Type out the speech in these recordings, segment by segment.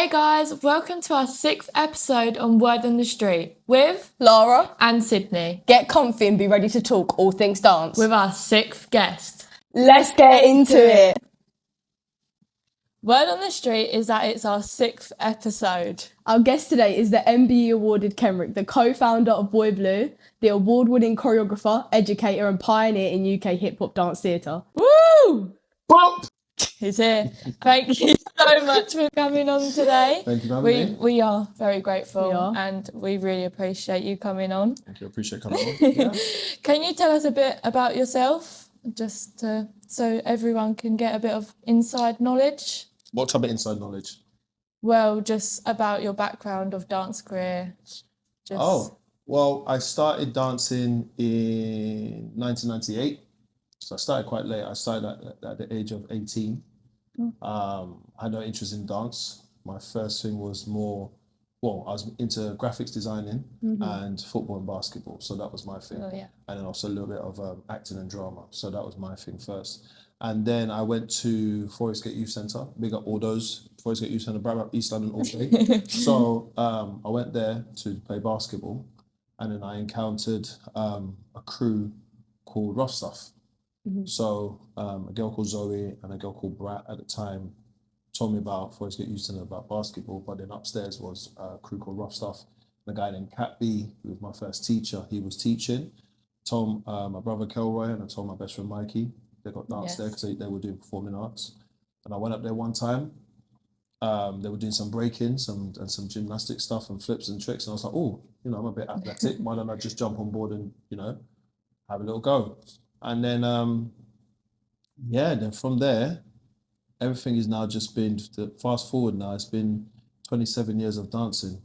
guys, welcome to our 6th episode on Word on the Street with Lara and Sydney. Get comfy and be ready to talk all things dance. With our 6th guest. Let's get into it. Word on the Street is that it's our 6th episode. Our guest today is the MBE awarded Kenrick, the co-founder of Boy Blue, the award-winning choreographer, educator and pioneer in UK hip-hop dance theatre. Woo! Bop! He's here. Thank you so much for coming on today. Thank you for having me. We are very grateful We are. and we really appreciate you coming on. Thank you. I appreciate coming on. Yeah. Can you tell us a bit about yourself, just so everyone can get a bit of inside knowledge? What type of inside knowledge? Well, just about your background of dance career. Well, I started dancing in 1998. So I started quite late. I started at the age of 18. I had no interest in dance. My first thing was I was into graphics designing and football and basketball. So that was my thing. Oh, yeah. And then also a little bit of acting and drama. So that was my thing first. And then I went to Forest Gate Youth Centre, big up all those, Forest Gate Youth Centre, Bradford, East London all day. So I went there to play basketball, and then I encountered a crew called Rough Stuff. So a girl called Zoe and a girl called Brat at the time told me about Forest Gate Youth Centre, about basketball, but then upstairs was a crew called Rough Stuff. And a guy named Cat B, who was my first teacher, he was teaching. Told my brother Kelroy and I told my best friend Mikey. They got downstairs because they were doing performing arts. And I went up there one time. They were doing some break-ins and some gymnastic stuff and flips and tricks. And I was like, oh, I'm a bit athletic. Why don't I just jump on board and, have a little go? And then, then from there, everything has now just been, fast forward now, it's been 27 years of dancing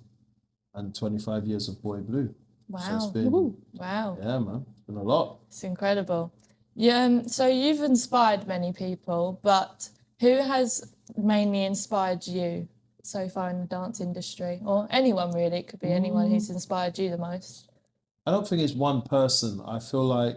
and 25 years of Boy Blue. Wow. So it's been, wow. Yeah, man, it's been a lot. It's incredible. Yeah, so you've inspired many people, but who has mainly inspired you so far in the dance industry? Or anyone really, it could be anyone who's inspired you the most. I don't think it's one person. I feel like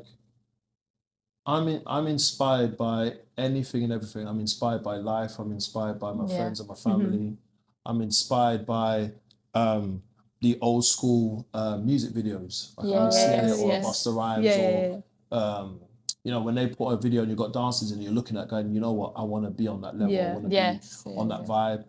I'm inspired by anything and everything. I'm inspired by life. I'm inspired by my friends and my family. I'm inspired by the old school music videos. Like I see it, or Busta Rhymes, or when they put a video and you've got dancers and you're looking at going, you know what, I want to be on that level. I want to be on that vibe.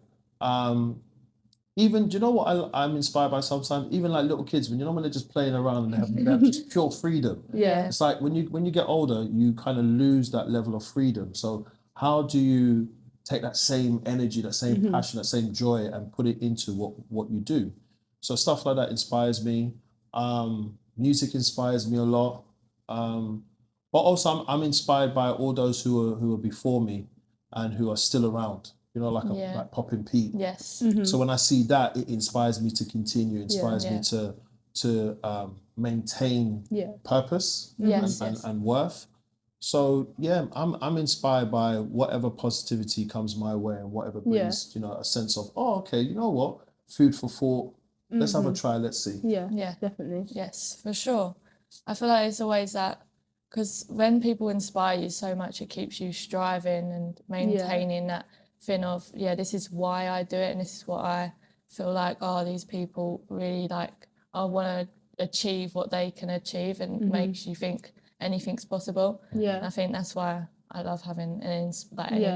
Even, do you know what I'm inspired by sometimes? Even like little kids, when they're just playing around and they have just pure freedom. Yeah. It's like when you get older, you kind of lose that level of freedom. So how do you take that same energy, that same passion, that same joy and put it into what you do? So stuff like that inspires me. Music inspires me a lot. But also I'm inspired by all those who are before me and who are still around. Like Pop and Pete. Yes. So when I see that, it inspires me to continue, inspires me to maintain purpose and worth. So I'm inspired by whatever positivity comes my way and whatever brings, a sense of, okay, you know what? Food for thought. Let's have a try, let's see. Yeah, definitely. Yes, for sure. I feel like it's always that, because when people inspire you so much, it keeps you striving and maintaining that thing of, this is why I do it and this is what I feel like, these people really I want to achieve what they can achieve, and makes you think anything's possible. Yeah. And I think that's why I love having any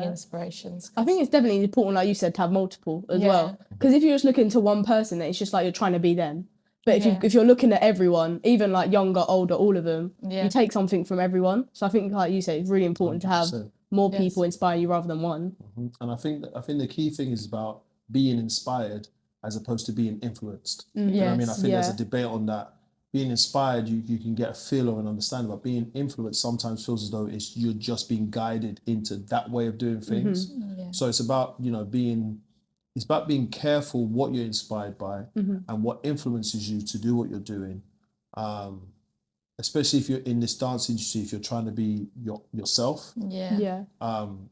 inspirations. I think it's definitely important, like you said, to have multiple as well. Because if you're just looking to one person, then it's just like you're trying to be them. But if you're looking at everyone, even like younger, older, all of them, you take something from everyone. So I think, like you say, it's really important 100%. To have more people inspire you rather than one. And I think the key thing is about being inspired as opposed to being influenced. You know what I mean? I think there's a debate on that. Being inspired, you can get a feel or an understanding, but being influenced sometimes feels as though you're just being guided into that way of doing things. So it's about being careful what you're inspired by and what influences you to do what you're doing. Especially if you're in this dance industry, if you're trying to be yourself.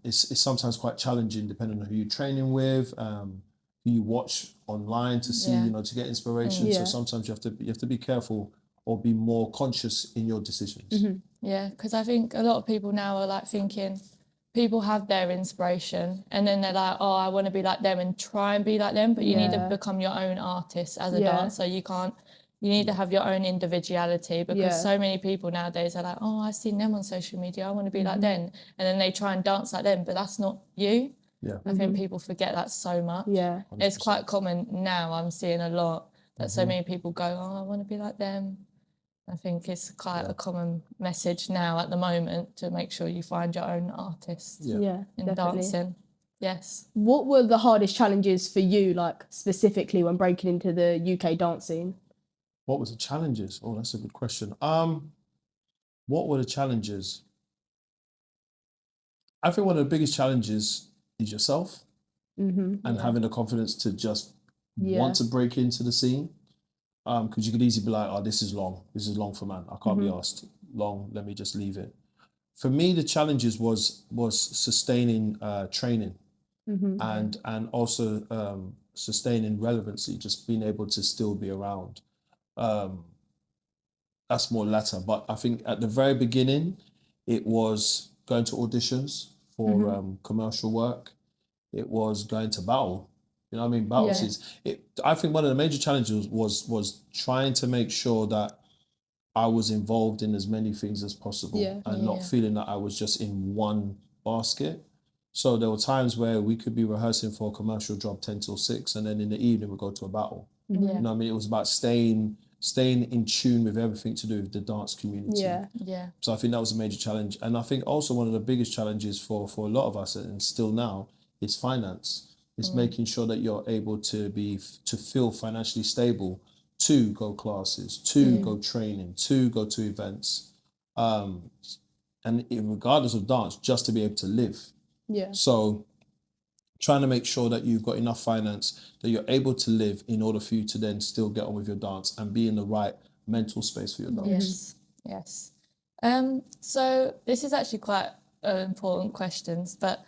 It's sometimes quite challenging depending on who you're training with, who you watch online to see, to get inspiration. So sometimes you have to be careful or be more conscious in your decisions. Yeah, because I think a lot of people now are thinking, people have their inspiration and then they're like, oh, I want to be like them and try and be like them, but you need to become your own artist as a dancer. You need to have your own individuality, because so many people nowadays are like, oh, I've seen them on social media, I want to be like them. And then they try and dance like them, but that's not you. Yeah. I think people forget that so much. Yeah. 100%. It's quite common now, I'm seeing a lot, that so many people go, oh, I want to be like them. I think it's quite a common message now at the moment, to make sure you find your own artist in definitely. dancing. Yes. What were the hardest challenges for you, like specifically when breaking into the UK dance scene? What was the challenges? Oh, that's a good question. What were the challenges? I think one of the biggest challenges is yourself, and having the confidence to just want to break into the scene. Because you could easily be like, oh, this is long for man. I can't be asked long. Let me just leave it. For me, the challenges was sustaining training, and also sustaining relevancy, just being able to still be around. That's more latter. But I think at the very beginning, it was going to auditions for commercial work. It was going to battle. You know what I mean? Battles I think one of the major challenges was trying to make sure that I was involved in as many things as possible, and not feeling that I was just in one basket. So there were times where we could be rehearsing for a commercial job 10 till 6, and then in the evening we go to a battle. You know what I mean? It was about staying in tune with everything to do with the dance community. So I think that was a major challenge. And I think also one of the biggest challenges for a lot of us, and still now, is finance. It's making sure that you're able to feel financially stable to go classes, to go training, to go to events, and regardless of dance, just to be able to live. So trying to make sure that you've got enough finance that you're able to live, in order for you to then still get on with your dance and be in the right mental space for your dance. Yes. So this is actually quite important questions, but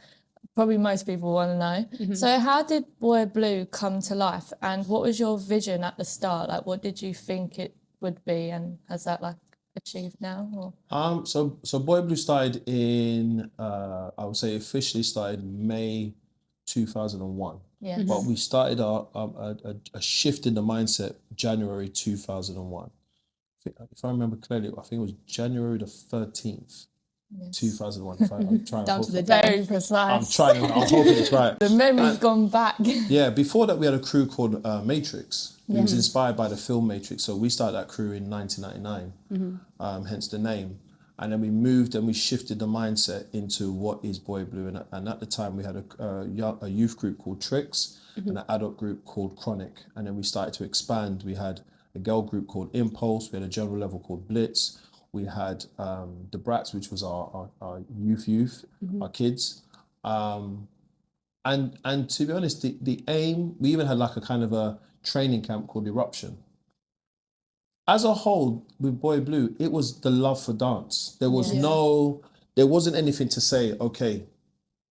probably most people want to know. So how did Boy Blue come to life, and what was your vision at the start? Like, what did you think it would be, and has that like achieved now? Or? So Boy Blue started in I would say officially started May 2001. Yes. But we started a shift in the mindset January 2001. If I remember clearly, I think it was January the 13th. 2001. I'm trying down to the very precise. I'm hoping it's right. The memory's gone back. Yeah, before that we had a crew called Matrix. It was inspired by the film Matrix. So we started that crew in 1999, hence the name. And then we moved and we shifted the mindset into what is Boy Blue. And at the time we had a youth group called Tricks and an adult group called Chronic. And then we started to expand. We had a girl group called Impulse. We had a general level called Blitz. We had the Brats, which was our youth, our kids. And to be honest, the aim, we even had like a kind of a training camp called Eruption. As a whole, with Boy Blue, it was the love for dance. There was there wasn't anything to say, okay,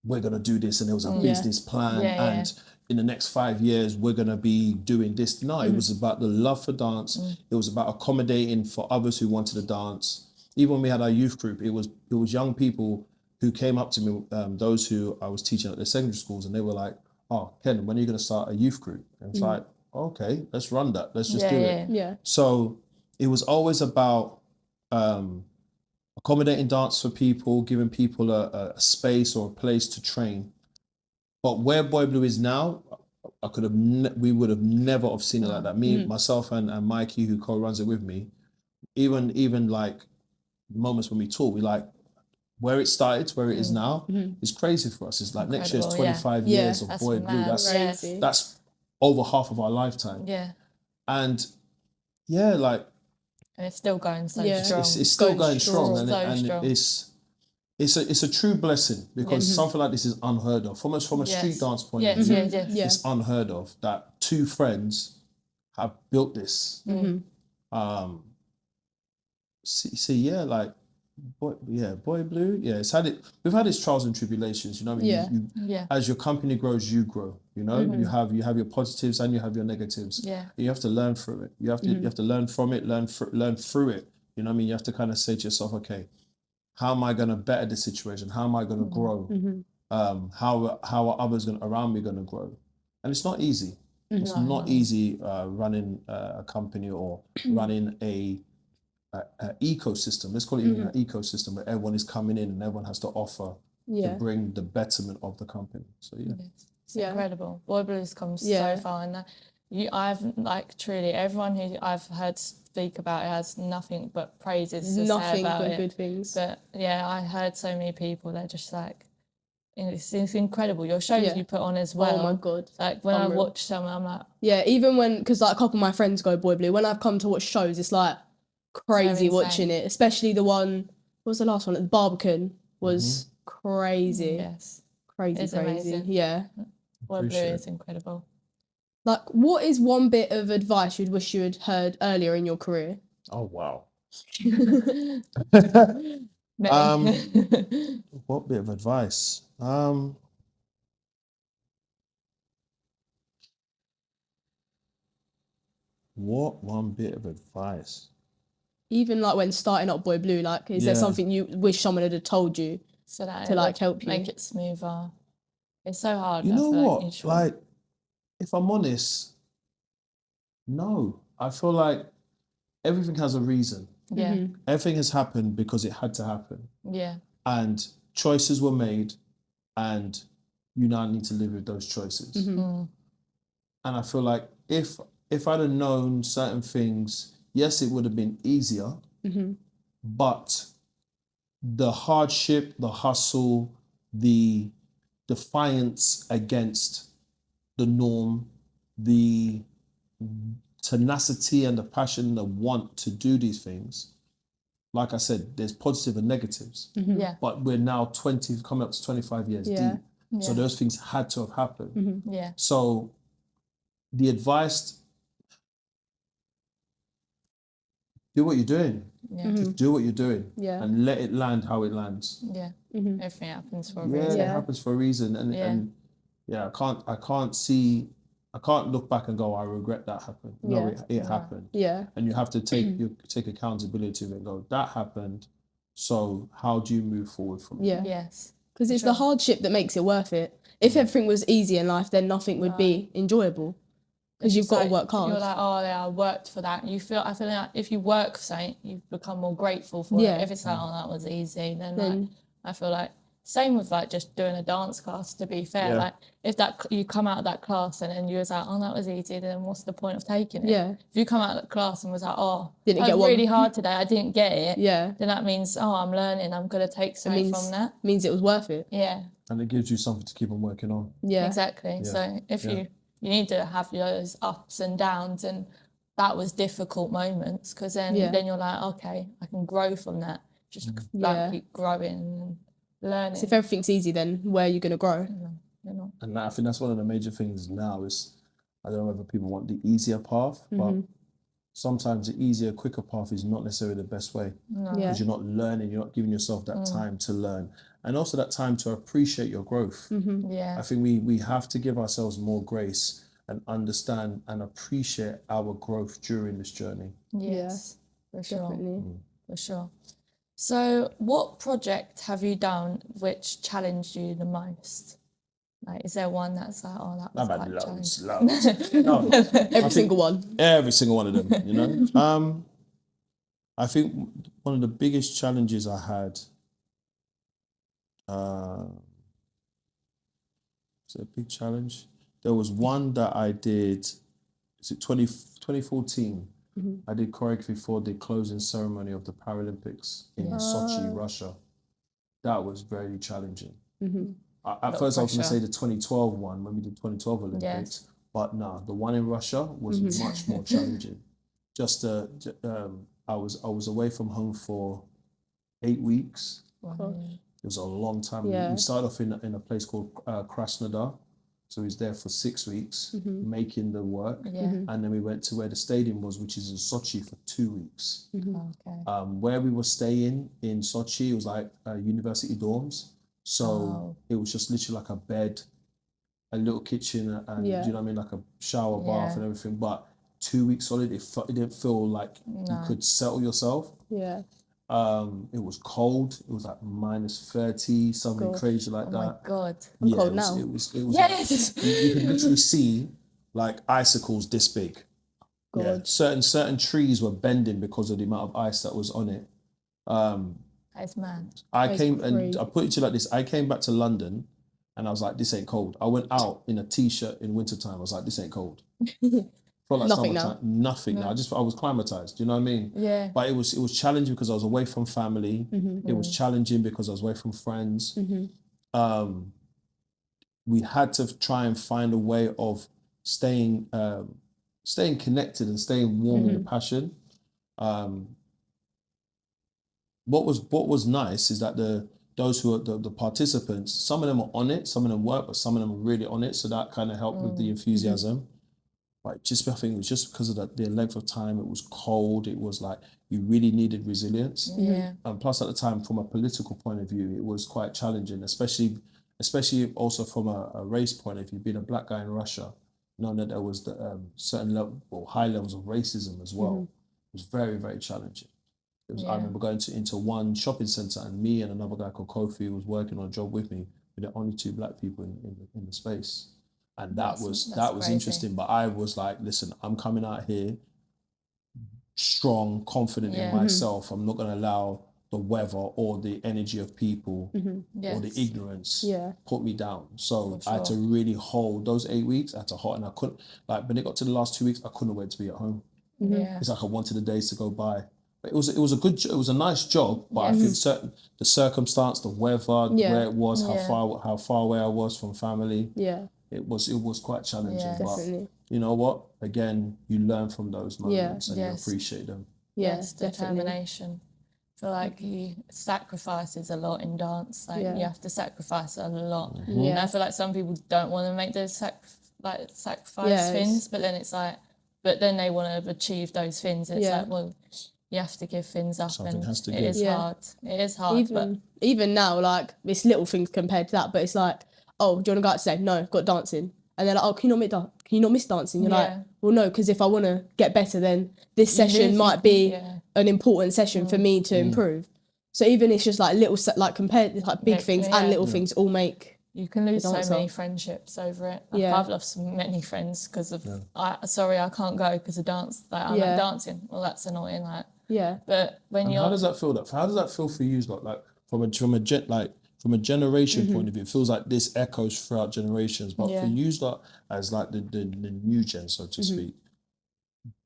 we're going to do this, and there was a business plan, and in the next 5 years, we're going to be doing this. No, it was about the love for dance. It was about accommodating for others who wanted to dance. Even when we had our youth group, it was young people who came up to me, those who I was teaching at the secondary schools, and they were like, oh, Ken, when are you going to start a youth group? And it's like, okay, let's run that. Let's just do it. So it was always about accommodating dance for people, giving people a space or a place to train. But where Boy Blue is now, we would have never have seen it like that. Me, myself, and Mikey, who co-runs it with me, even like moments when we talk, we like where it started to where it is now is crazy for us. It's like next year's 25 years of Boy Blue. That's over half of our lifetime. And like, and it's still going so strong. It's still going strong, and strong. It's a true blessing, because something like this is unheard of. From a street dance point of view, it's unheard of that two friends have built this. Boy Blue, we've had its trials and tribulations, you know what I mean? As your company grows, you grow, you know? You have your positives and you have your negatives. You have to learn through it. You have to learn from it, learn through it. You know what I mean? You have to kind of say to yourself, okay, how am I going to better the situation? How am I going to grow? How are others around me going to grow? And it's not easy. It's not easy running a company or running a ecosystem. Let's call it even an ecosystem where everyone is coming in and everyone has to offer to bring the betterment of the company. So it's incredible. Boy Blues comes so far, and I've like truly everyone who I've heard speak about it has nothing but praises to say about it. Good things. But yeah, I heard so many people. They're just like, it's incredible. Your shows you put on as well. Oh my god! Like when I watch some, I'm like, even when, because like a couple of my friends go Boy Blue. When I've come to watch shows, it's like crazy watching it. Especially the one. What was the last one? The Barbican was crazy. Yes, crazy. Amazing. Yeah, Boy Blue is incredible. Like, what is one bit of advice you'd wish you had heard earlier in your career? Oh wow. Many. What bit of advice? What one bit of advice? Even like when starting up Boy Blue, like, is there something you wish someone had told you so that to like help you make it smoother? It's so hard. You know what? Like, if I'm honest, no. I feel like everything has a reason. Yeah. Everything has happened because it had to happen. Yeah. And choices were made, and you now need to live with those choices. And I feel like if I'd have known certain things, yes, it would have been easier, but the hardship, the hustle, the defiance against the norm, the tenacity and the passion and the want to do these things, like I said, there's positive and negatives. Yeah. But we're now coming up to 25 years deep. So those things had to have happened. Yeah. So the advice, do what you're doing. Yeah. Just do what you're doing. And let it land how it lands. Yeah. Everything happens for a reason. Yeah, it happens for a reason. And I can't look back and go, I regret that happened. No, it happened. Yeah. And you have to take accountability of it and go, that happened. So how do you move forward from it? Yeah. Yes. Because it's the hardship that makes it worth it. If everything was easy in life, then nothing would be enjoyable. Because you've got to work hard. You're like, oh yeah, I worked for that. I feel like if you work for something, you become more grateful for it. If it's like, oh, that was easy, then like, I feel like same with like just doing a dance class, to be fair. Like if that you come out of that class and then you was like, oh, that was easy, then what's the point of taking it? Yeah. If you come out of the class and was like, oh, didn't that get was really hard today, I didn't get it. Yeah. Then that means, oh, I'm learning, I'm gonna take something from that. Means it was worth it. Yeah. And it gives you something to keep on working on. Yeah. Exactly. Yeah. So if you need to have those ups and downs, and that was difficult moments, because then you're like, okay, I can grow from that. Just like keep growing and learning. So if everything's easy, then where are you going to grow? You're not. And I think that's one of the major things now is, I don't know whether people want the easier path, but sometimes the easier, quicker path is not necessarily the best way. Because you're not learning, you're not giving yourself that time to learn. And also that time to appreciate your growth. Yeah. I think we have to give ourselves more grace and understand and appreciate our growth during this journey. Yes, for sure. Definitely. For sure. So what project have you done which challenged you the most? Like, is there one that's like, oh, that was quite challenging? Loads. Every single one. Every single one of them, you know? I think one of the biggest challenges I had, it's a big challenge. There was one that I did, is it 2014? I did choreography for the closing ceremony of the Paralympics in Sochi, Russia. That was very challenging. At first I was going to say the 2012 one, when we did 2012 Olympics, but no, the one in Russia was much more challenging. I was away from home for 8 weeks. Wow. It was a long time. We started off in a place called Krasnodar. So he was there for 6 weeks, making the work. And then we went to where the stadium was, which is in Sochi, for 2 weeks. Okay. Where we were staying in Sochi, it was like university dorms. So it was just literally like a bed, a little kitchen, and do you know what I mean? Like a shower, bath and everything. But 2 weeks solid, it didn't feel like you could settle yourself. Yeah. It was cold. It was like -30, something crazy like Oh that. my God. I'm cold now. It was Yes. you could literally see like icicles this big. Yeah, God. certain trees were bending because of the amount of ice that was on it. That's mad. I That's came and crazy. I put it to you like this. I came back to London and I was like, this ain't cold. I went out in a t-shirt in wintertime. I was like, this ain't cold. Felt like Nothing summertime. Nothing now. I was climatized. Do you know what I mean? Yeah. But it was challenging because I was away from family. It was challenging because I was away from friends. We had to try and find a way of staying connected and staying warm in the passion. What was nice is that those who are the participants, some of them are on it, some of them weren't, but some of them are really on it. So that kind of helped with the enthusiasm. But I think it was just because of the length of time. It was cold. It was like you really needed resilience. Yeah. And plus, at the time, from a political point of view, it was quite challenging, especially also from a race point of view. Being a black guy in Russia, knowing that there was the certain level or high levels of racism as well, it was very, very challenging. I remember going into one shopping centre, and me and another guy called Kofi was working on a job with me. We were the only 2 black people in the space. And that was crazy. interesting. But I was like, listen, I'm coming out here strong, confident in myself. I'm not going to allow the weather or the energy of people or the ignorance put me down. So I had to really hold those 8 weeks. I had to hold, and I couldn't, like, when it got to the last 2 weeks, I couldn't wait to be at home. Yeah. It's like I wanted the days to go by. But it was a nice job, but I think the circumstance, the weather, where it was, how far away I was from family. Yeah. It was quite challenging. Yeah. But Definitely. you know what? Again, you learn from those moments and you Yes. appreciate them. Yeah, Yes, definitely. determination. I feel like you sacrifices a lot in dance. Like you have to sacrifice a lot. And I feel like some people don't want to make those sacrifice things, but then it's like, but then they want to achieve those things. It's like, well, you have to give things up. Something and has to it give. is hard. It is hard. Even now, like, it's little things compared to that, but it's like, oh, do you want to go out today? No, got dancing. And they're like, oh, can you not miss dancing? You're like, well, no, because if I want to get better, then this session might be an important session for me to improve. So even it's just like little, like compared to like big things and little things all make. You can lose so many friendships over it. Like, I've lost many friends because of, I can't go because of dance. Like, I'm not dancing. Well, that's annoying. Like, but when and you're, how does that feel? How does that feel for you? Like from a generation point of view, it feels like this echoes throughout generations. But for you, as like the new gen, so to speak,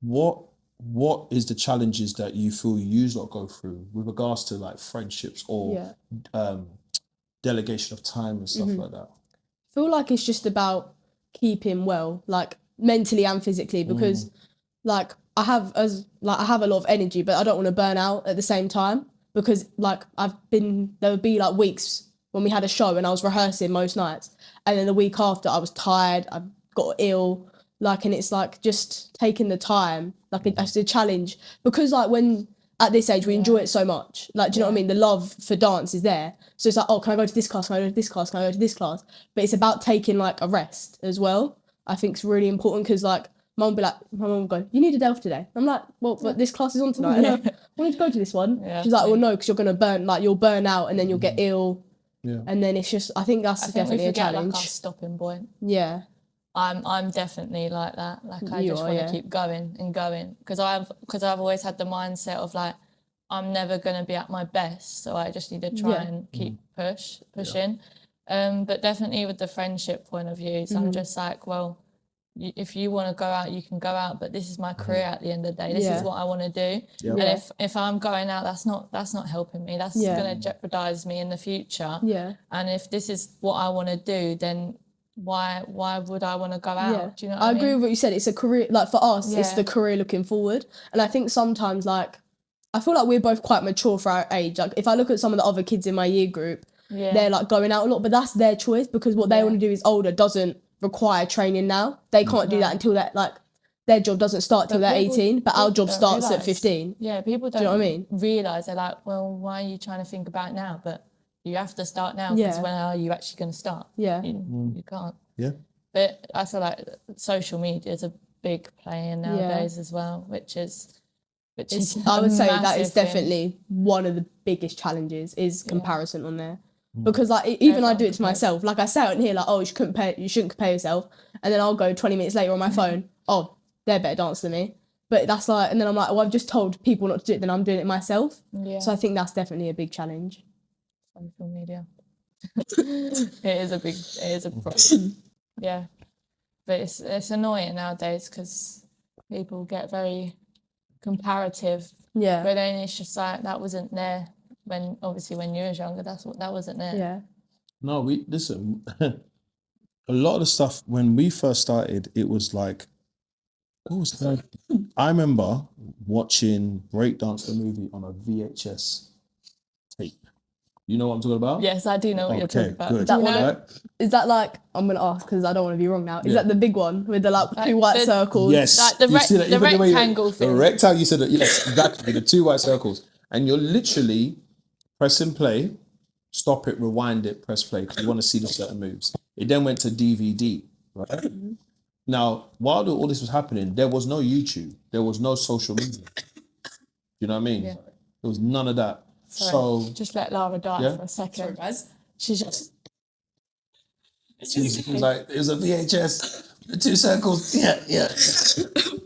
what is the challenges that you feel you lot go through with regards to like friendships or delegation of time and stuff like that? I feel like it's just about keeping well, like mentally and physically, because like I have a lot of energy, but I don't want to burn out at the same time, because like there would be like weeks when we had a show and I was rehearsing most nights, and then the week after I was tired, I got ill, like, and it's like just taking the time, like it's a challenge, because like when at this age we enjoy it so much, like, do you know what I mean? The love for dance is there, so it's like, oh, can I go to this class? Can I go to this class? Can I go to this class? But it's about taking like a rest as well. I think it's really important, because like my mum will go, you need a day off today. I'm like, well, but this class is on tonight. And I wanted to go to this one. She's like, well, no, because you're gonna you'll burn out, and then you'll get ill. Yeah. And then it's just, I think that's definitely a challenge. Like our stopping point. Yeah. I'm definitely like that. Like I just want to keep going and going, because I've always had the mindset of like, I'm never gonna be at my best, so I just need to try and keep pushing. But definitely with the friendship point of view, so I'm just like, well, if you want to go out, you can go out, but this is my career at the end of the day. This is what I want to do. And if I'm going out, that's not helping me. That's going to jeopardize me in the future. And if this is what I want to do, then why would I want to go out? Do you know what I mean? I agree with what you said. It's a career, like for us, it's the career looking forward. And I think sometimes, like, I feel like we're both quite mature for our age. Like if I look at some of the other kids in my year group, they're like going out a lot, but that's their choice, because what they want to do is older, doesn't require training now. They can't do that until that, like, their job doesn't start till they're 18, but our job starts at 15. Yeah, people don't, do you know what I mean? Realise. They're like, well, why are you trying to think about it now? But you have to start now, because when are you actually going to start? You can't. Yeah. But I feel like social media is a big player nowadays as well, which is which is I would say that massive is thing. definitely one of the biggest challenges is comparison on there. Because like even I do it to myself. Like I say out in here like, oh, you shouldn't compare yourself, and then I'll go 20 minutes later on my phone, oh, they're better dancer than me. But that's like, and then I'm like, well, I've just told people not to do it, then I'm doing it myself. Yeah. So I think that's definitely a big challenge. Social media. It is a problem. Yeah. But it's annoying nowadays because people get very comparative. Yeah. But then it's just like that wasn't there when you was younger. That wasn't there. Yeah. No, listen. A lot of the stuff when we first started, it was like, what was that? I remember watching Breakdance the movie on a VHS tape. You know what I'm talking about? Yes, I do know what you're talking about. Good. That one, Right? is that like, I'm going to ask because I don't want to be wrong now. Is that the big one with the like 2 white circles? Yes. Like the You see that? the Even way rectangle thing. The rectangle, you said that, yes, exactly, the 2 white circles. And you're literally pressing play, stop it, rewind it, press play, because you want to see the certain moves. It then went to DVD, right? Mm-hmm. Now, while all this was happening, there was no YouTube. There was no social media. You know what I mean? Yeah. There was none of that. Sorry, so just let Lara die for a second. Sorry, guys. She's just... She was like, it was a VHS, the 2 circles. Yeah.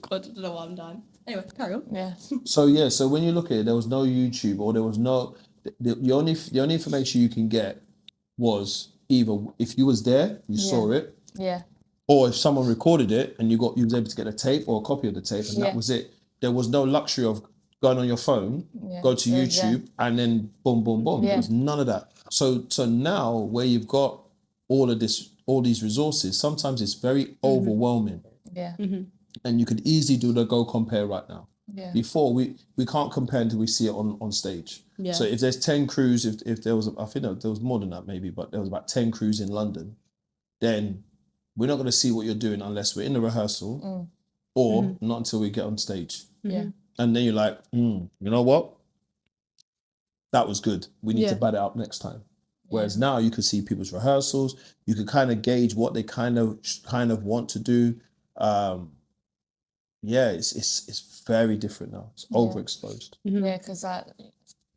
God, I don't know why I'm dying. Anyway, carry on. Yeah. So when you look at it, there was no YouTube, or there was no... The only information you can get was either if you was there, you saw it. Yeah. Or if someone recorded it and you was able to get a tape or a copy of the tape, and that was it. There was no luxury of going on your phone, go to YouTube, and then boom, boom, boom. There was none of that. So now where you've got all these resources, sometimes it's very overwhelming. Yeah. Mm-hmm. And you could easily do the go compare right now. Yeah. Before we can't compare until we see it on stage. Yeah. So if there's 10 crews, if there was, I think there was more than that maybe, but there was about 10 crews in London, then we're not going to see what you're doing unless we're in the rehearsal or not until we get on stage. Yeah. And then you're like, you know what? That was good. We need to bat it up next time. Whereas now you can see people's rehearsals. You can kind of gauge what they kind of want to do. It's very different now. It's overexposed. Mm-hmm. Yeah, because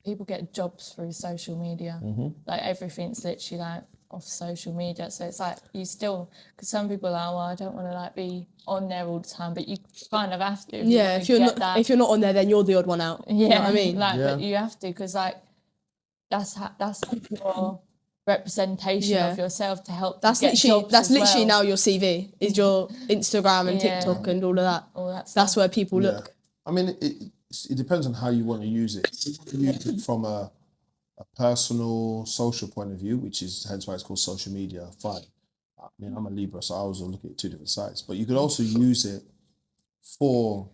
people get jobs through social media. Mm-hmm. Like everything's literally like off social media. So it's like you still, because some people are like, well, I don't want to like be on there all the time, but you kind of have to. If you're not on there, then you're the odd one out. Yeah, you know what I mean? But you have to, because like that's your representation of yourself to help. That's literally now your CV is your Instagram and TikTok and all of that. That's where people look. I mean, it depends on how you want to use it. If you use it from a personal, social point of view, which is hence why it's called social media, fine. I mean, I'm a Libra, so I always look at 2 different sides. But you could also use it from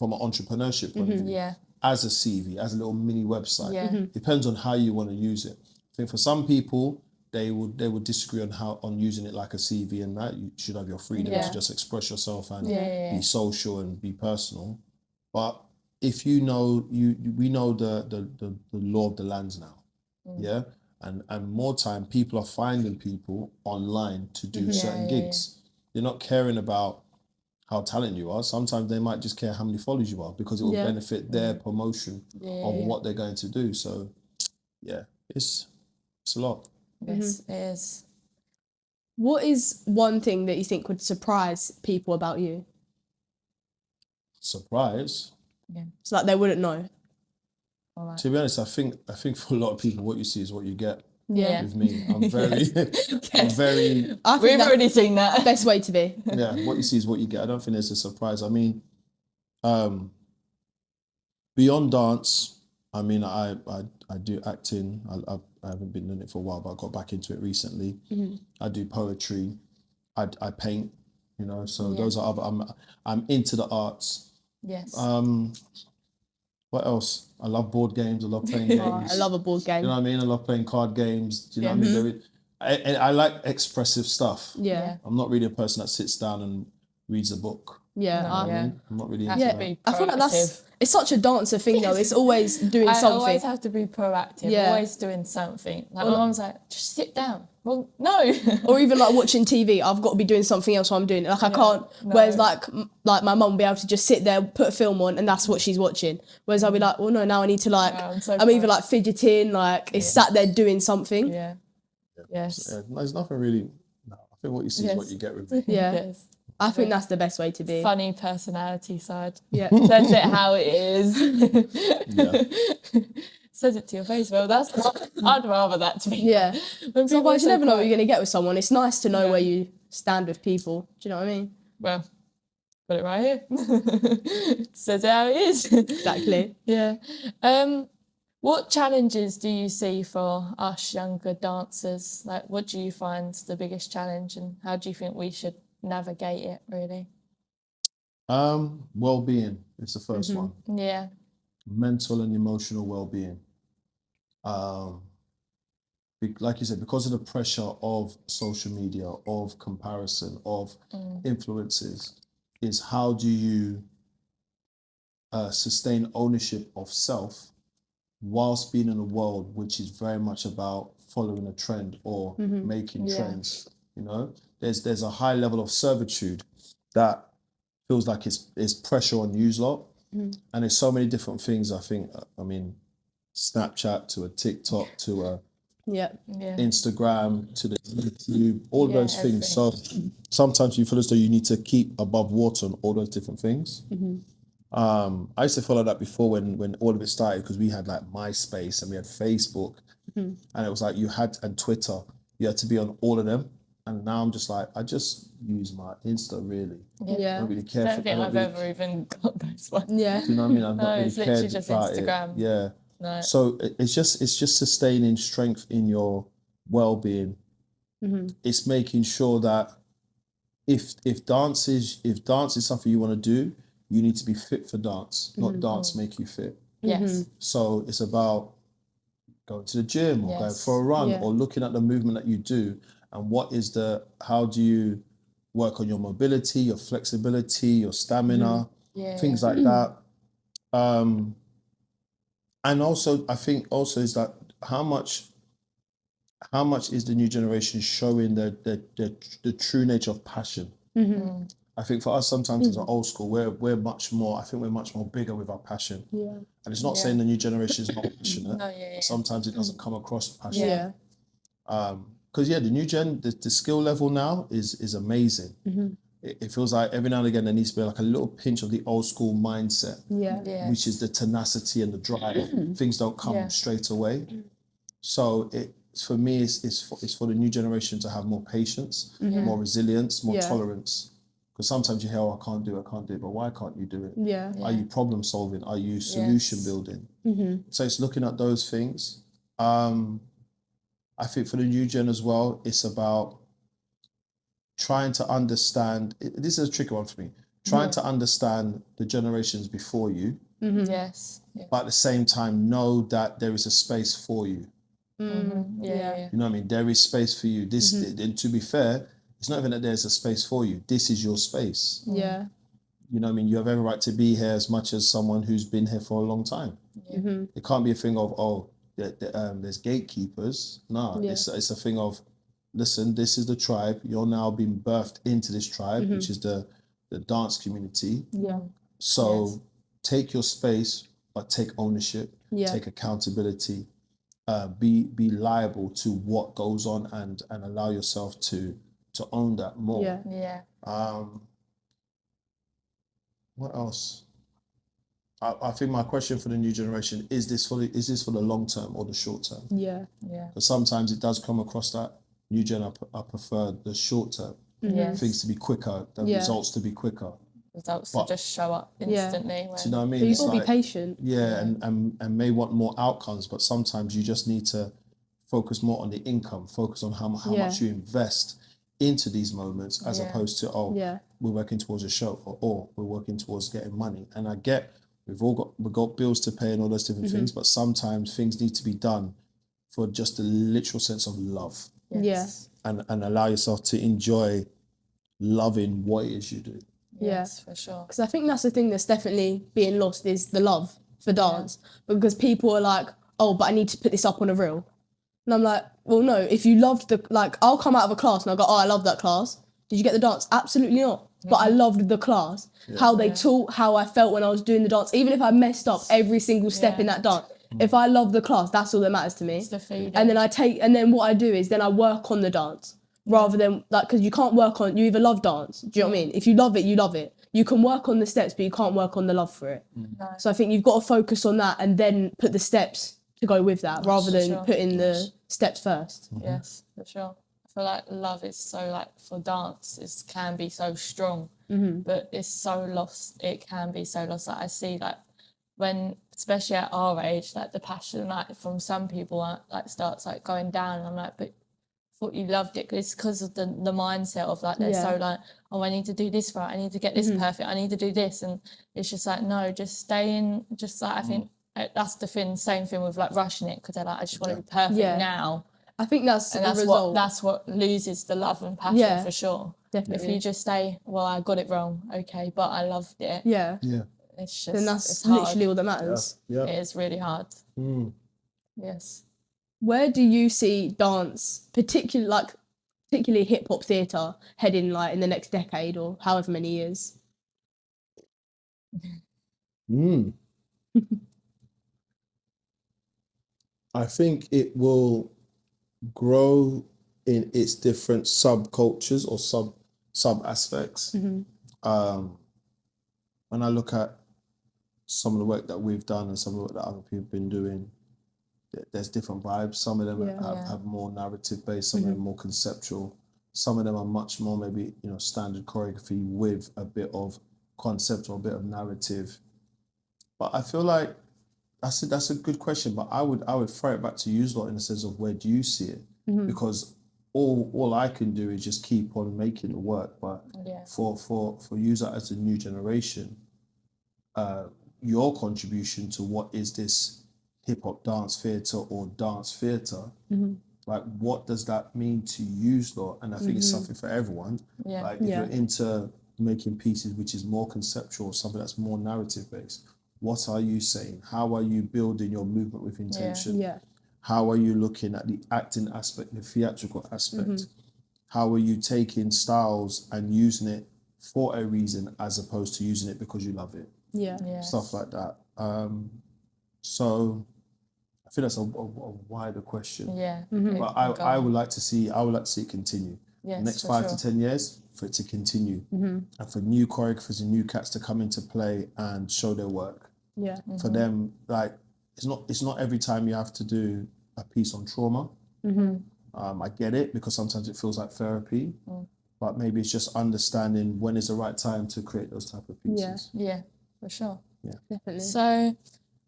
an entrepreneurship point of view, as a CV, as a little mini website. Yeah. Mm-hmm. Depends on how you want to use it. I think for some people, they would disagree on using it like a CV, and that you should have your freedom to just express yourself and be social and be personal. But if we know the law of the lands now, and more time people are finding people online to do certain gigs. They're not caring about how talented you are. Sometimes they might just care how many followers you are, because it will benefit their promotion of what they're going to do. So it's a lot. Yes, it is. What is one thing that you think would surprise people about you? Surprise? Yeah. It's like they wouldn't know. Right. To be honest, I think for a lot of people, what you see is what you get. Yeah. With me, I'm very. We've already seen that. Best way to be. Yeah, what you see is what you get. I don't think there's a surprise. I mean, beyond dance, I mean, I do acting. I haven't been doing it for a while, but I got back into it recently. Mm-hmm. I do poetry. I paint. You know, so those are other. I'm into the arts. Yes. What else? I love board games. I love playing games. I love a board game. You know what I mean? I love playing card games. Do you know what I mean? I like expressive stuff. Yeah. I'm not really a person that sits down and reads a book. Yeah, I'm not really into Have to that. be I feel like proactive. it's such a dancer thing though. It's always doing I something. always have to be proactive, always doing something. Like my mum's like, just sit down. Well, no. Or even like watching TV, I've got to be doing something else while I'm doing it. Like I can't. no. Whereas like my mum will be able to just sit there, put a film on, and that's what she's watching. Whereas I'll be like, well, no, now I need to like. I'm either like fidgeting, like it's sat there doing something. Yeah. Yes. Yeah, there's nothing really. No, I think what you see is what you get with me. Yeah. Yes. I think that's the best way to be. Funny personality side. Yeah. Says it how it is. Yeah. Says it to your face. Well, I'd rather that to be. Yeah. When So otherwise you never know what quiet- you're going to get with someone. It's nice to know where you stand with people. Do you know what I mean? Well, got it right here. Says it how it is. Exactly. Yeah. What challenges do you see for us younger dancers? Like, what do you find the biggest challenge, and how do you think we should navigate it? Really? Well-being is the first one. Yeah. Mental and emotional well-being. Like you said, because of the pressure of social media, of comparison, of influences, is how do you sustain ownership of self whilst being in a world which is very much about following a trend or making trends. You know, there's a high level of servitude that feels like it's pressure on you lot, and there's so many different things. I think, I mean, Snapchat to a TikTok to a Instagram to the YouTube, all those things. So sometimes you feel as though you need to keep above water on all those different things. I used to follow that before when all of it started, because we had like MySpace and we had Facebook, and it was like and Twitter, you had to be on all of them. And now I'm just like, I just use my Insta really. Yeah. I don't really care. I don't think I've ever even got those ones. Yeah. Do you know what I mean? I've not really it's literally cared just about Instagram. it. Yeah. No. So it's just sustaining strength in your well-being. It's making sure that if dance is something you want to do, you need to be fit for dance, not dance make you fit. Yes. So it's about going to the gym or going for a run or looking at the movement that you do, and how do you work on your mobility, your flexibility, your stamina, things like that. And also, I think also is that how much is the new generation showing the true nature of passion? I think for us, sometimes as an old school, we're much more. I think we're much more bigger with our passion. Yeah. And it's not saying the new generation is not passionate. But sometimes it doesn't come across passionate. Because the new gen, the skill level now is amazing. It feels like every now and again there needs to be like a little pinch of the old school mindset, which is the tenacity and the drive. Things don't come straight away. So for me, it's for the new generation to have more patience, more resilience, more tolerance. Because sometimes you hear, I can't do it, but why can't you do it? Yeah. Are you problem solving? Are you solution building? So it's looking at those things. I think for the new gen as well, it's about trying to understand. This is a tricky one for me. Trying to understand the generations before you. Yes. But at the same time, know that there is a space for you. Yeah. You know what I mean? There is space for you. And to be fair, it's not even that there's a space for you. This is your space. Yeah. You know what I mean? You have every right to be here as much as someone who's been here for a long time. It can't be a thing of, there's gatekeepers. No, it's a thing of, listen, this is the tribe. You're now being birthed into this tribe, which is the dance community. Yeah. So take your space, but take ownership, take accountability, be liable to what goes on and allow yourself to own that more. Yeah. What else? I think my question for the new generation is this for the long term or the short term? Yeah. Because sometimes it does come across that new gen. I prefer the short term. Things to be quicker, the results to be quicker. Results to just show up instantly. Do you know what I mean? But you've got to be patient. Yeah, and may want more outcomes, but sometimes you just need to focus more on the income, focus on how much you invest into these moments, as opposed to we're working towards a show or we're working towards getting money. And I get we've got bills to pay and all those different things, but sometimes things need to be done for just the literal sense of love. Yes. And allow yourself to enjoy loving what it is you do. Yes, for sure. Because I think that's the thing that's definitely being lost is the love for dance. Because people are like, oh, but I need to put this up on a reel. And I'm like, well, no, if you loved I'll come out of a class and I'll go, oh, I love that class. Did you get the dance? Absolutely not. But I loved the class. How they taught, how I felt when I was doing the dance. Even if I messed up every single step in that dance, if I love the class, that's all that matters to me. It's the feeling. And then what I do is then I work on the dance. Rather than, because you can't you either love dance, do you know what I mean? If you love it, you love it. You can work on the steps, but you can't work on the love for it. No. So I think you've got to focus on that and then put the steps to go with that, rather than putting the steps first. Yes, for sure. I feel like love is so for dance, it can be so strong, but it's so lost. It can be so lost. I see when, especially at our age, the passion from some people starts going down. And I'm like, but I thought you loved it. It's because of the mindset of they're so oh, I need to do this right. I need to get this perfect. I need to do this, and it's just no, just stay in. Just I think that's the same thing with rushing it, because they're I just want to be perfect now. I think that's what loses the love and passion for sure. Definitely. If you just say, well, I got it wrong, okay, but I loved it. Yeah. It's just then that's it's hard. literally all that matters. Yeah. It is really hard. Yes. Where do you see dance, particularly hip hop theatre, heading in the next decade or however many years? I think it will grow in its different subcultures or sub aspects. When I look at some of the work that we've done and some of the work that other people have been doing, there's different vibes. Some of them have more narrative based, some of them more conceptual. Some of them are much more maybe standard choreography with a bit of concept or a bit of narrative. But I feel like that's a good question. But I would throw it back to you lot in the sense of, where do you see it? Because all I can do is just keep on making it work. But for you as a new generation, your contribution to what is this hip hop dance theatre or dance theatre, what does that mean to you lot? And I think it's something for everyone. If you're into making pieces which is more conceptual, something that's more narrative based, what are you saying? How are you building your movement with intention? How are you looking at the acting aspect, the theatrical aspect? How are you taking styles and using it for a reason as opposed to using it because you love it? Stuff like that. So I think that's a wider question. But I would like to see it continue. The next 5 to 10 years, for it to continue. And for new choreographers and new cats to come into play and show their work. For them, it's not every time you have to do a piece on trauma. I get it, because sometimes it feels like therapy. But maybe it's just understanding when is the right time to create those type of pieces. Yeah, for sure. Yeah, definitely. So,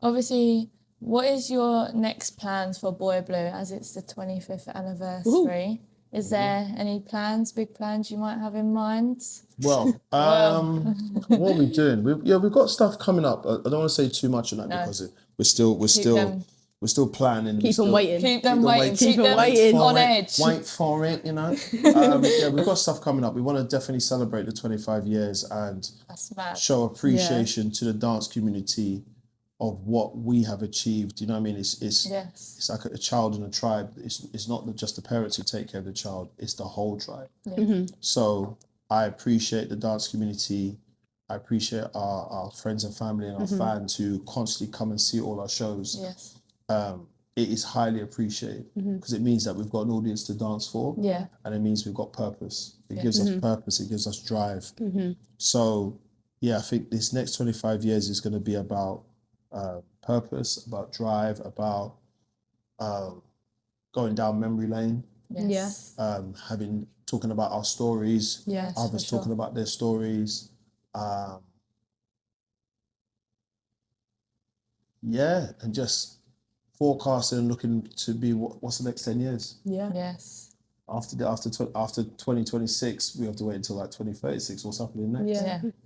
obviously, what is your next plans for Boy Blue as it's the 25th anniversary? Is there any big plans you might have in mind? Well, what are we doing? We've got stuff coming up. I don't want to say too much on that because we're still planning. Keep them waiting. Keep them waiting on edge. Wait for it, we've got stuff coming up. We want to definitely celebrate the 25 years and show appreciation to the dance community of what we have achieved. You know what I mean? It's like a child in a tribe. It's not just the parents who take care of the child, it's the whole tribe. So I appreciate the dance community. I appreciate our friends and family and our fans who constantly come and see all our shows. It is highly appreciated because it means that we've got an audience to dance for, and it means we've got purpose. It gives us purpose, it gives us drive. So I think this next 25 years is going to be about purpose, about drive, about going down memory lane, talking about our stories, others talking about their stories, and just forecasting and looking to be what's the next 10 years. After 2026, we have to wait until 2036. What's happening next?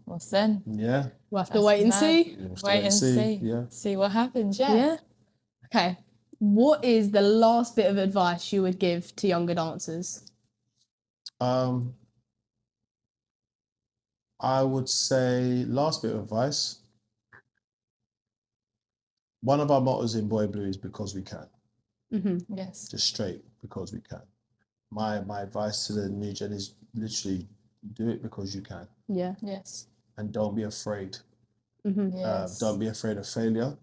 What's then? We'll have to wait and see. Wait and see. See what happens. Okay. What is the last bit of advice you would give to younger dancers? I would say, last bit of advice. One of our mottos in Boy Blue is because we can. Yes. Just straight, because we can. My advice to the new gen is literally do it because you can. Yeah. Yes. And don't be afraid. Yes. Don't be afraid of failure.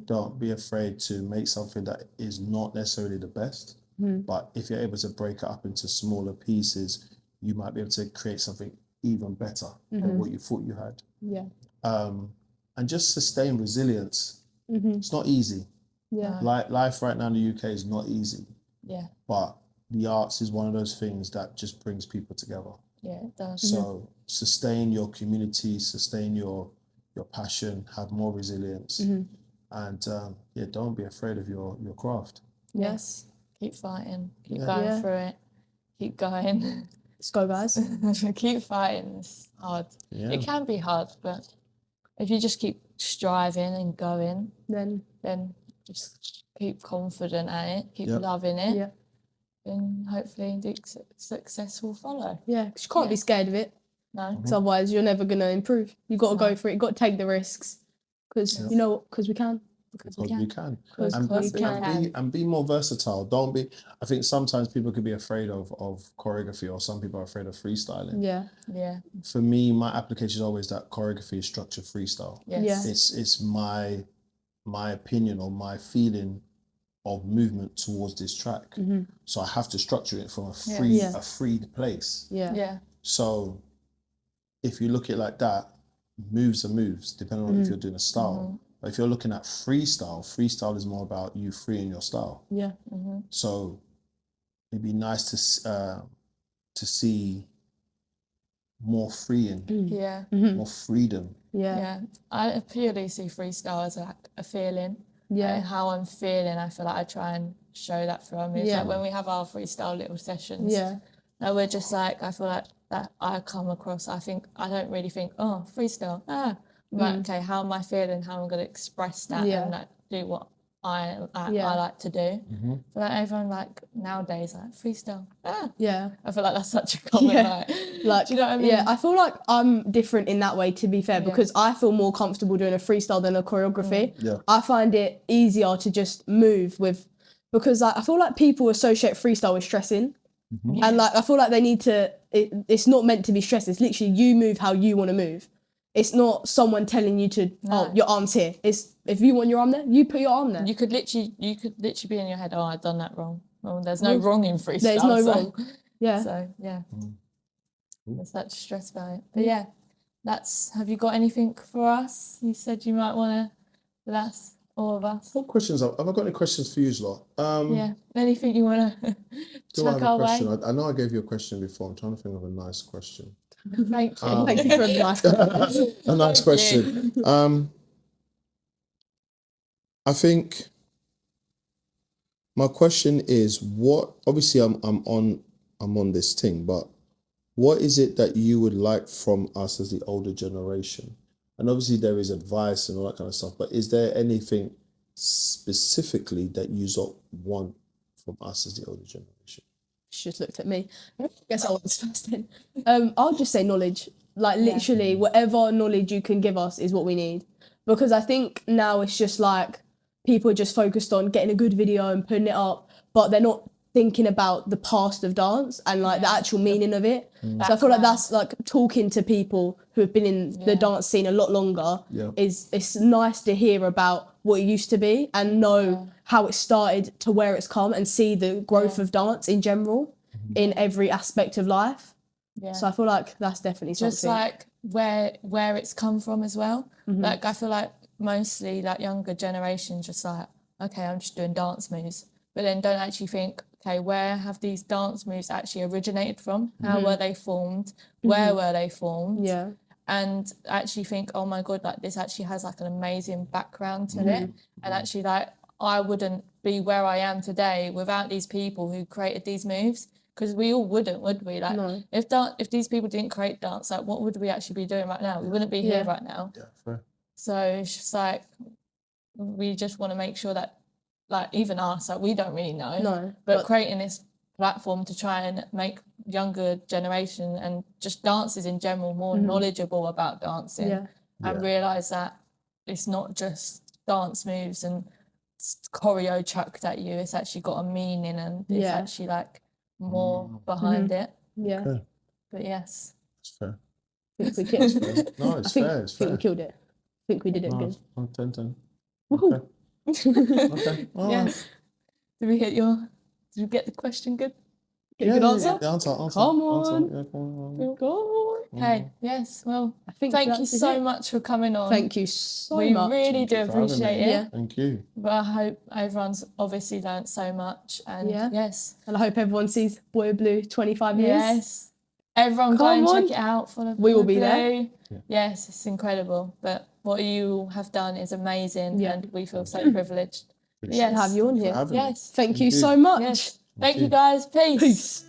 Don't be afraid to make something that is not necessarily the best. But if you're able to break it up into smaller pieces, you might be able to create something even better than what you thought you had. Yeah. And just sustain resilience. It's not easy. Yeah. Life right now in the UK is not easy. Yeah. But the arts is one of those things that just brings people together. Yeah, it does. So sustain your community, sustain your passion, have more resilience, and don't be afraid of your craft. Yes. Keep fighting. Keep Yeah. going through it. Keep going. Let's go, guys. Keep fighting. It's hard. Yeah. It can be hard, but if you just keep striving and going, Then just keep confident at it, keep Yep. loving it, yeah. and hopefully the success will follow. Yeah. 'Cause you can't be scared of it. No. Because otherwise you're never gonna improve. You got to go for it. You got to take the risks. Because you know what? Because we can. Because Because we can. Because we can. And be more versatile. Don't be. I think sometimes people could be afraid of choreography, or some people are afraid of freestyling. Yeah. Yeah. For me, my application is always that choreography is structured freestyle. Yes. Yeah. It's my opinion or my feeling of movement towards this track. So I have to structure it from a freed place. Yeah. Yeah. So if you look at it like that, moves are moves, depending on if you're doing a style. But if you're looking at freestyle is more about you freeing your style. Yeah. So it'd be nice to see more freeing, Yeah. more freedom. Yeah. Yeah. I purely see freestyle as like a feeling. Yeah. And how I'm feeling, I feel like I try and show that through our moves. Yeah. Like when we have our freestyle little sessions. Yeah. And we're just like, I feel like that I come across, I don't really think, oh, freestyle, I'm like, okay, how am I feeling? How am I going to express that and like do what I like to do? But like everyone like nowadays like freestyle, Yeah. I feel like that's such a common like, do you know what I mean? Yeah, I feel like I'm different in that way, to be fair, because I feel more comfortable doing a freestyle than a choreography. Yeah. I find it easier to just move with, because like, I feel like people associate freestyle with stressing. And like I feel like they need to, it's not meant to be stressed. It's literally you move how you want to move. It's not someone telling you to, oh, your arm's here. It's if you want your arm there, you put your arm there. You could literally be in your head, oh, I've done that wrong. Well, there's no wrong in freestyle. There's no wrong. Yeah. So yeah, there's such stress about it. But yeah, have you got anything for us? You said you might want to, that's all of us. What questions have I got? Any questions for you, lot? Yeah, anything you want to Do I have chuck a our question? way? I know I gave you a question before. I'm trying to think of a nice question. Thank you. Thank you for the nice question. A nice question. I think my question is, what? Obviously, I'm on this thing, but what is it that you would like from us as the older generation? And obviously, there is advice and all that kind of stuff. But is there anything specifically that you want from us as the older generation? She just looked at me. I guess I was first then. I'll just say knowledge. Like literally, whatever knowledge you can give us is what we need. Because I think now it's just like people are just focused on getting a good video and putting it up, but they're not thinking about the past of dance and like the actual meaning of it. So I feel like that's like talking to people who have been in the dance scene a lot longer. It's nice to hear about what it used to be and know how it started to where it's come and see the growth of dance in general in every aspect of life. So I feel like that's definitely something. Just like where it's come from as well. Like I feel like mostly like younger generations just like, okay, I'm just doing dance moves, but then don't actually think, okay, where have these dance moves actually originated from? How were they formed? Where were they formed? Yeah. And actually think, oh my God, like this actually has like an amazing background to it. And actually like I wouldn't be where I am today without these people who created these moves. Because we all wouldn't, would we? Like No. if these people didn't create dance, like what would we actually be doing right now? We wouldn't be here right now. Yeah, fair. So it's just like we just want to make sure that like even us, like we don't really know. No. But creating this platform to try and make younger generation and just dancers in general more knowledgeable about dancing and realise that it's not just dance moves and choreo chucked at you, it's actually got a meaning and it's actually like more behind it. Yeah. Okay. But yes. It's fair. I think we killed. No, it's fair. It's I think fair. we killed it. I think we did it good. 10-10. Woohoo. Okay. All right. Yes. Did we get the question good? Yeah, Good answer? The answer. Come on. Yeah, come on. Go on. Okay, yes. Well, I think thank you that's so it. much for coming on. Thank you so We much. really do for having me. appreciate it. Yeah. Thank you. But I hope everyone's obviously learnt so much. And yes. And I hope everyone sees Boy Blue 25 years. Yes. Everyone go and check it out for the We will be Blue. there. Yeah. Yes, it's incredible. But what you have done is amazing and we feel so privileged. Yes. To have you on here. Yes. Thank you so much. Yes. Thank you guys. Peace. Peace.